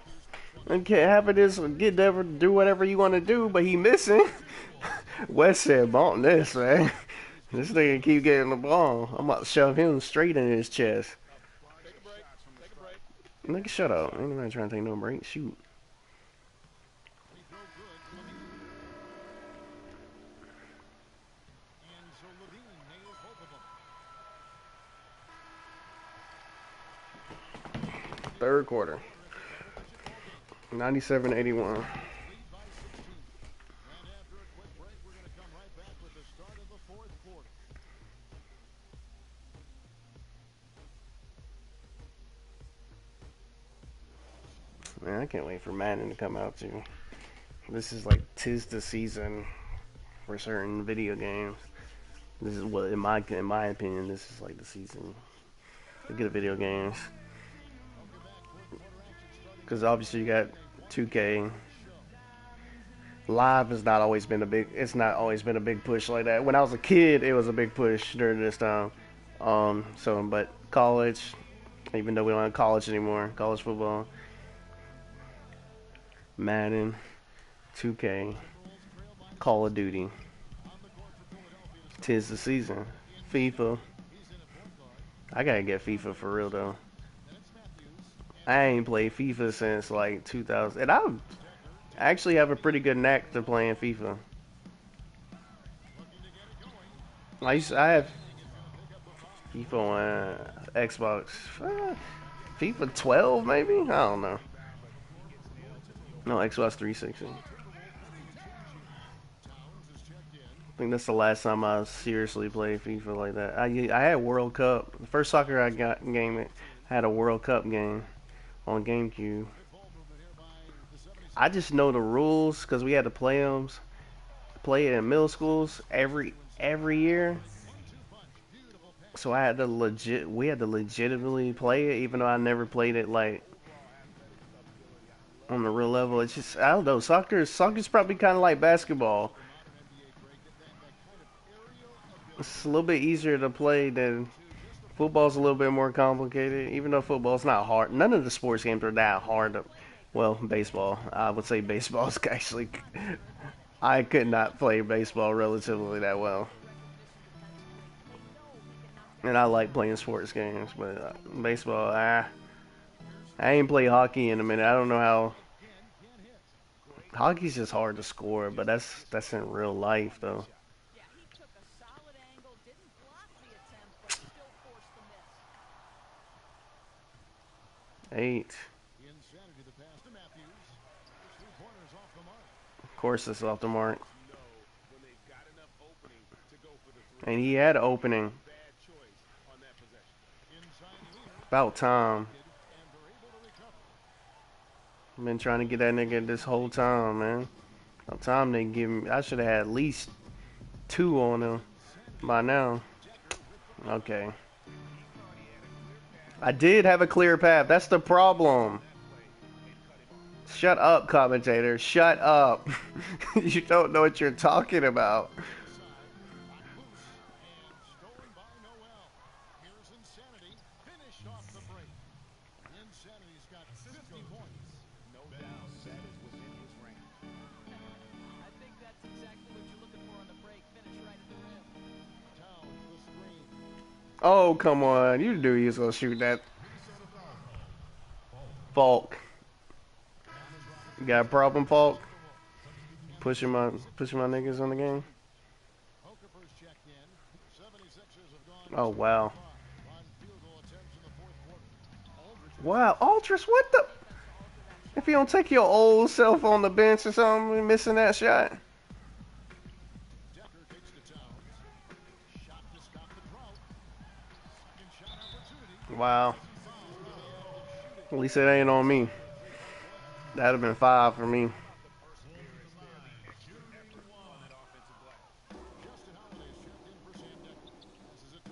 And can't have it is do whatever you want to do, but he missing. West said, "Bump this, man. This nigga keep getting the ball. I'm about to shove him straight in his chest." Nigga, shut up. Ain't nobody trying to take no break. Shoot. Free throw good. Levine. And so Levine nails both of them. Third quarter. 97-81. Lead by 16. And after a quick break, we're going to come right back with the start of the fourth quarter. Man, I can't wait for Madden to come out too. This is like tis the season for certain video games. This is what, in my opinion, this is like the season to get video games. Because obviously you got 2K. Live has not always been a big. It's not always been a big push like that. When I was a kid, it was a big push during this time. But college, even though we don't have college anymore, college football, Madden, 2K, Call of Duty. Tis the season. FIFA. I gotta get FIFA for real though. I ain't played FIFA since like 2000, and I actually have a pretty good knack to playing FIFA. I have FIFA on Xbox, FIFA 12 maybe. I don't know. No, Xbox 360. I think that's the last time I seriously played FIFA like that. I had World Cup. The first soccer I got game had a World Cup game on GameCube. I just know the rules because we had to play it in middle schools every year. So we had to legitimately play it, even though I never played it like on the real level. It's just, I don't know, soccer's probably kind of like basketball. It's a little bit easier to play than football's a little bit more complicated, even though football's not hard. None of the sports games are that hard. Well, baseball. I would say baseball's actually... I could not play baseball relatively that well. And I like playing sports games, but baseball, I ain't played hockey in a minute. I don't know how... Hockey's just hard to score, but that's in real life, though. Yeah, he took a solid angle, didn't block the attempt, but still forced the miss. 8. Insanity the pass to Matthews. 3-pointers off the mark. Of course, it's off the mark. When they've got enough opening to go for the three. And he had an opening. Bad choice on that possession. Inside Wiener. About time. And they're able to recover. I've been trying to get that nigga this whole time, man. About time they give me. I should have had at least 2 on him by now. Okay. I did have a clear path. That's the problem. Shut up, commentator. Shut up. You don't know what you're talking about. Stolen by Noel. Here's Insanity. Finished off the break. Insanity's got 50 points. No doubt that is within his range. I think that's exactly what you're looking for on the break. Finish right at the rim. Towns the screen. Oh, come on. You knew he was going to shoot that. Falk. You got a problem, Falk? Pushing my niggas on the game? Okafor's checked in. 76ers have gone Oh, wow. on field goal attempts in the fourth quarter. Wow, Ultras, what the? If you don't take your old self on the bench or something, you're missing that shot. Decker takes to Towns. Shot to stop the drought. Second shot opportunity. Wow. At least it ain't on me. That'd have been 5 for me. Justin Holiday's checked in for Sam Decker. Passes it to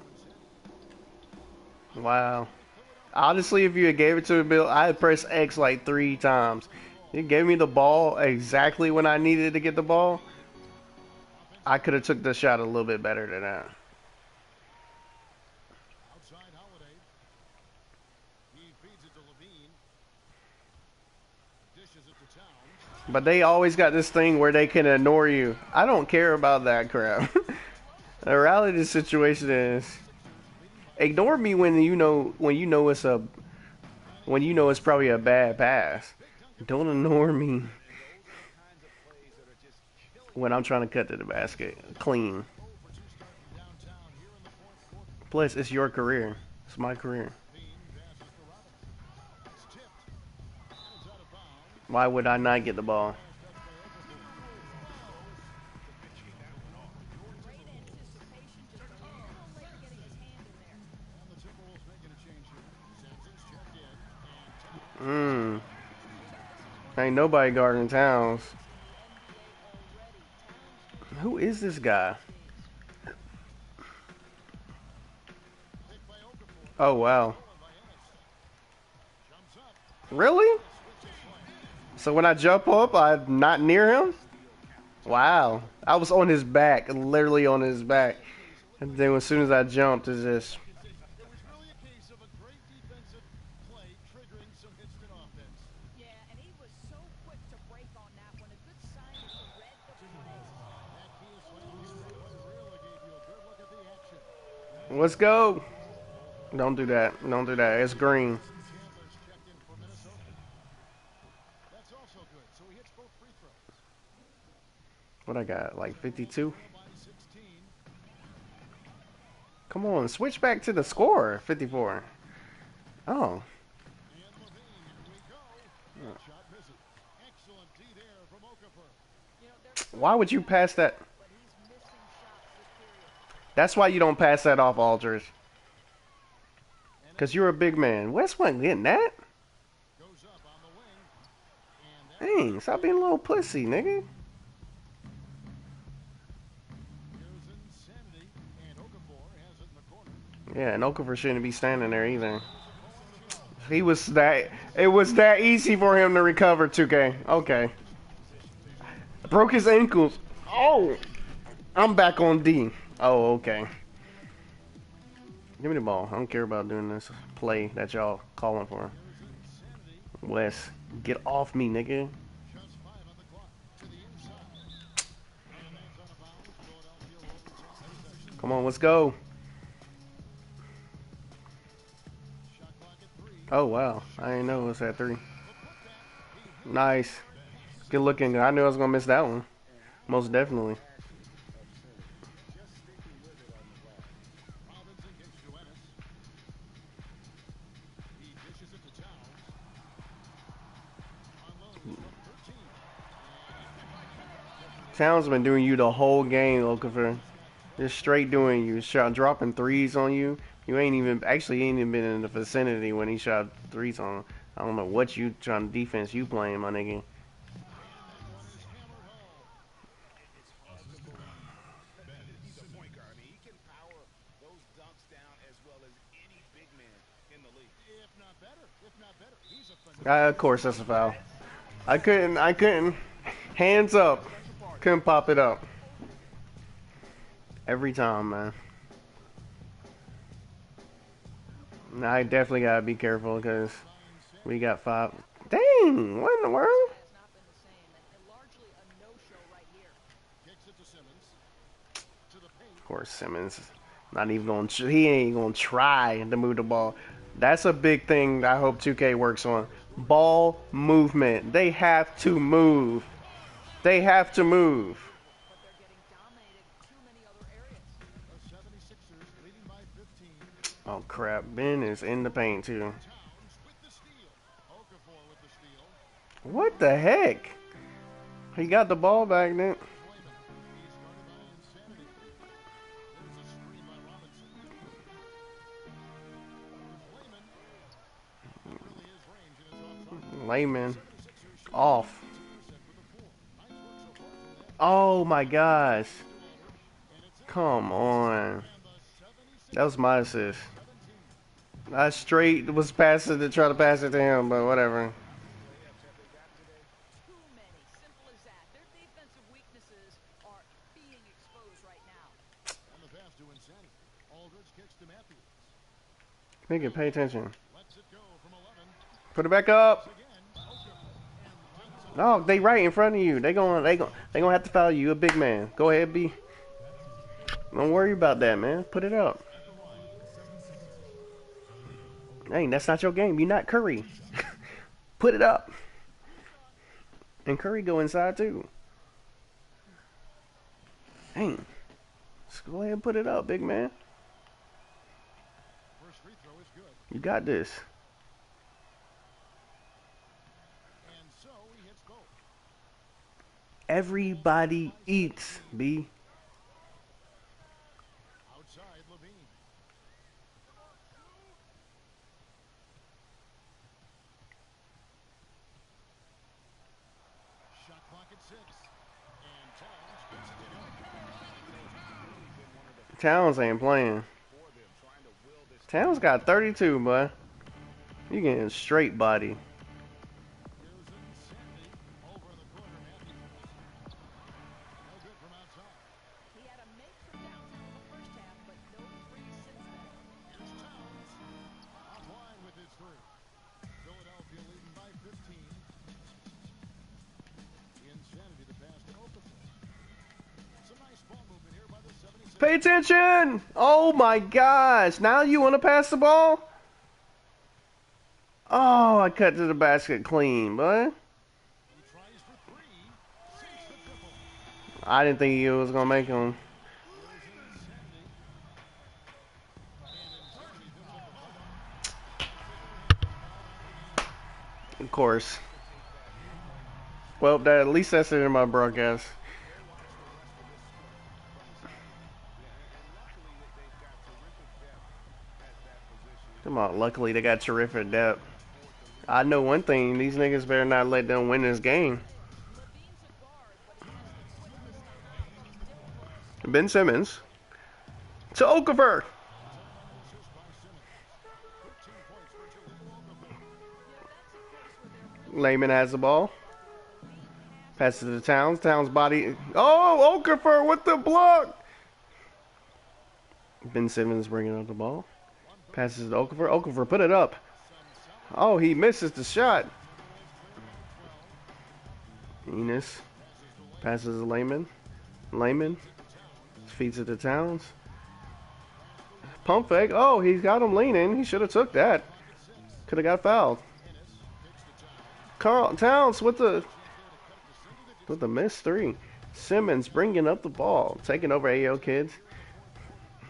Insanity. Wow. Honestly, if you had gave it to me, Bill, I had pressed X like 3 times. You gave me the ball exactly when I needed to get the ball. I could have took the shot a little bit better than that. Outside Holiday. He feeds it to Levine. Dishes it to Towns. But they always got this thing where they can ignore you. I don't care about that crap. The reality of the situation is, ignore me when you know it's a when you know it's probably a bad pass. Don't ignore me when I'm trying to cut to the basket clean. Plus, it's your career. It's my career. Why would I not get the ball? Ain't nobody guarding Towns. Who is this guy? Oh, wow. Really? So when I jump up, I'm not near him? Wow. I was on his back, literally on his back. And then as soon as I jumped, it's just... Let's go. Don't do that. Don't do that. It's green. What I got? Like 52? Come on. Switch back to the score. 54. Oh. Why would you pass that? That's why you don't pass that off, Aldridge. Because you're a big man. West wasn't getting that. Dang, stop being a little pussy, nigga. Yeah, and Okafor shouldn't be standing there either. He was that. It was that easy for him to recover, 2K. Okay. Broke his ankles. Oh, I'm back on D. Oh, okay. Give me the ball. I don't care about doing this play that y'all calling for. Wes, get off me, nigga. Come on, let's go. Oh, wow. I didn't know it was at 3. Nice. Good looking. I knew I was going to miss that one. Most definitely. Towns been doing you the whole game, Okafor. Just straight doing you. Shot dropping threes on you. You ain't even been in the vicinity when he shot threes on. I don't know what you trying to defense you playing, my nigga. Of course that's a foul. I couldn't. Hands up. Couldn't pop it up. Every time, man. I definitely gotta be careful because we got 5. Dang! What in the world? Of course, Simmons. Not even going. He ain't gonna try to move the ball. That's a big thing I hope 2K works on. Ball movement. They have to move. They have to move. Oh crap, Ben is in the paint too. What the heck? He got the ball back then. Layman off. Oh my gosh. Come on. That was my assist. I straight was passing to try to pass it to him, but whatever. Nigga, pay attention. Put it back up. No, they right in front of you. They gonna have to foul you. You a big man. Go ahead, B. Don't worry about that, man. Put it up. Dang, that's not your game. You're not Curry. Put it up. And Curry go inside too. Dang. Let's go ahead and put it up, big man. First free throw is good. You got this. And so he hits both. Everybody eats, B. Outside Levine. Shot clock at 6. And Towns gets it to go. Towns ain't playing. Towns got 32, boy. You getting straight body. Here's Insanity over in the corner. Matthews. No good from outside. He had a make for downtown in the first half, but no threes since then. Here's Towns. Offline with his three. Philadelphia leading by 15. Insanity the pass to Okafor. Some nice ball movement here by the 76ers. Pay attention! Oh my gosh. Now you want to pass the ball? Oh, I cut to the basket clean, boy. He tries for three. Sinks the triple. I didn't think he was going to make him. Here's Insanity. And Insanity picks up the Of course. Well, that, at least that's it in my broadcast. Come on, luckily they got terrific depth. I know one thing, these niggas better not let them win this game. Ben Simmons. To Okafor. Layman has the ball. Passes to Towns. Towns body. Oh, Okafor with the block. Ben Simmons bringing up the ball. Passes to Okafor. Okafor put it up. Oh, he misses the shot. Enos passes to Layman. Layman feeds it to Towns. Pump fake. Oh, he's got him leaning. He should have took that. Could have got fouled. Carl Towns with the missed three. Simmons bringing up the ball, taking over AO kids.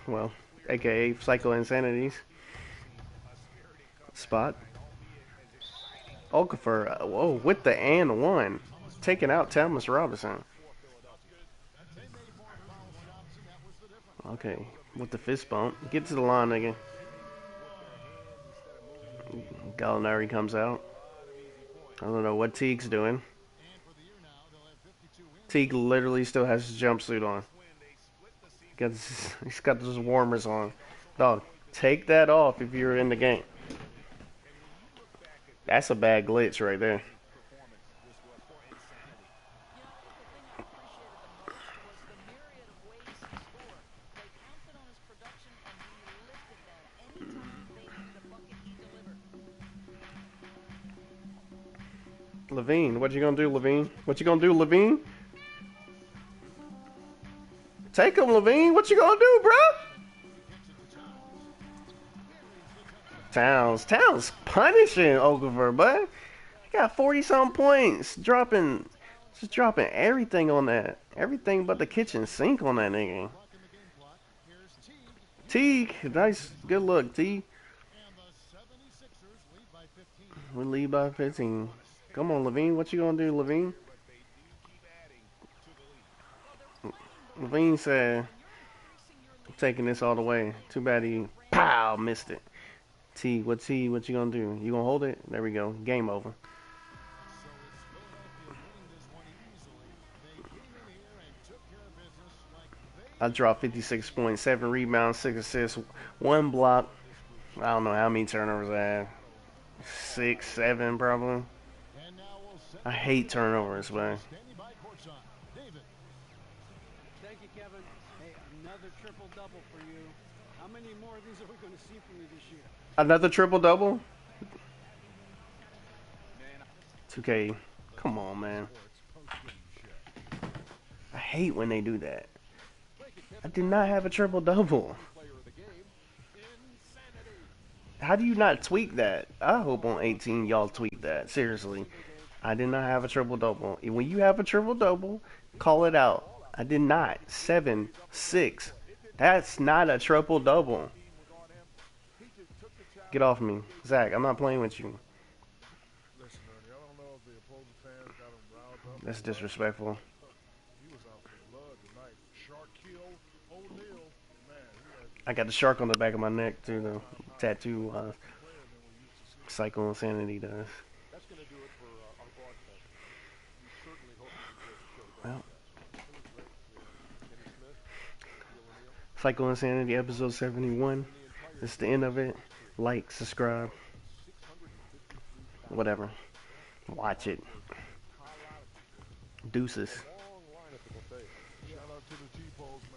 Well, aka Psycho Insanities. Spot. Okafor, whoa, with the and one, taking out Thomas Robinson. Okay, with the fist bump, get to the line again. Gallinari comes out. I don't know what Teague's doing. Teague literally still has his jumpsuit on. He's got those warmers on. Dog, take that off if you're in the game. That's a bad glitch right there. Levine, what you gonna do, Levine? What you gonna do, Levine? Take him, Levine. What you gonna do, bro? Towns punishing Okafor, bud. He got 40-something points, just dropping everything on that, everything but the kitchen sink on that nigga. Teague, nice, good look, Teague. We lead by 15. Come on, Levine. What you gonna do, Levine? Levine said, I'm taking this all the way. Too bad he, pow, missed it. T, what you gonna do? You gonna hold it? There we go. Game over. I dropped 56 points, 7 rebounds, 6 assists, 1 block. I don't know how many turnovers I had. 6, 7 probably. I hate turnovers, man. Thank you, Kevin. Hey, another triple-double for you. How many more of these are we going to see from you this year? Another triple-double? 2K. Come on, man. I hate when they do that. I did not have a triple-double. How do you not tweak that? I hope on 18 y'all tweak that. Seriously. I did not have a triple double. When you have a triple double, call it out. I did not. 7, 6. That's not a triple double. Get off me. Zach, I'm not playing with you. Listen, Ernie, I don't know if the opposing fans got him riled up. That's disrespectful. He was out for blood tonight. Shaquille O'Neal, man, he had I got the shark on the back of my neck too, the tattoo player than we used to see. Psycho Insanity does. That's going to do it for our broadcast. We certainly hope you enjoyed the show. Well, It was great. Kenny Smith, Shaquille O'Neal, Psycho Insanity episode 71. and the entire It's the end of it. Like, subscribe, 653,000 whatever. Watch it. Deuces. long line at the buffet. Shout out to the T-Poles, man.